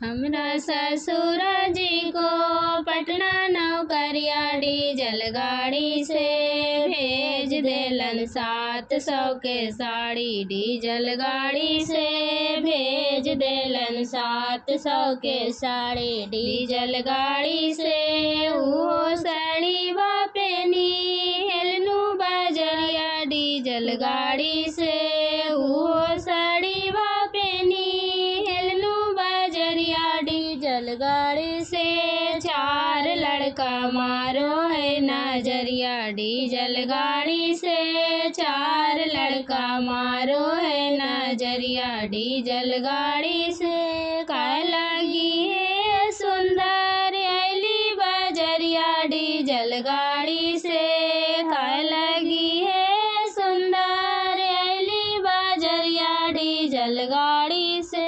हमरा ससुर जी को पटना नौकरिया डीजल गाड़ी से भेज देलन 700 के साड़ी। डीजल गाड़ी से भेज देलन 700 के साड़ी। डीजल गाड़ी से वो साड़ी बापेनी हेलनू बजरिया। डीजल गाड़ी से वो साड़ी बापेनी हेलनू बजरिया। डीजल गाड़ी से 4 लड़का मारो है नजरिया। डीजल गाड़ी से 4 लड़का मारो है नजरिया। डीजल गाड़ी से का लगी है सुंदर अली बजरिया। डीजल गाड़ी से का लगी है सुंदर अली बजरिया। डीजल गाड़ी से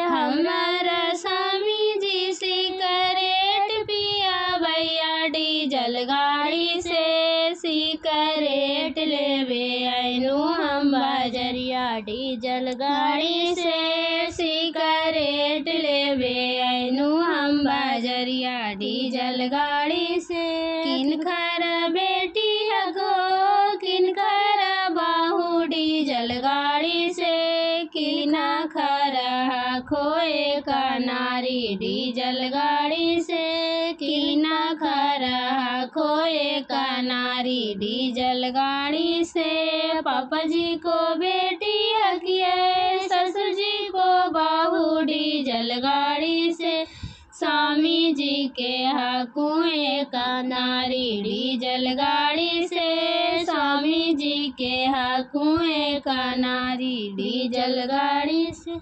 हमारा स्वामी जी सिकरेट पिया भैया। डीजल गाड़ी से सिकरेट लेवे आइनु हम बजरिया। डीजल गाड़ी से सिकरेट लेवे आइनु हम बजरिया। डीजल गाड़ी से किनकर बेटी हको किनकर बाहू। डीजल गाड़ी से किना खरा खोए का नारी। डीजल गाड़ी से किना खरा खोए का नारी। डीजल गाड़ी से पापा जी को बेटी हकिए ससुर जी को बाहू। डीजल गाड़ी से स्वामी जी के हकुए का नारी। डीजल गाड़ी से स्वामी जी के हकुए का नारी। डीजल गाड़ी से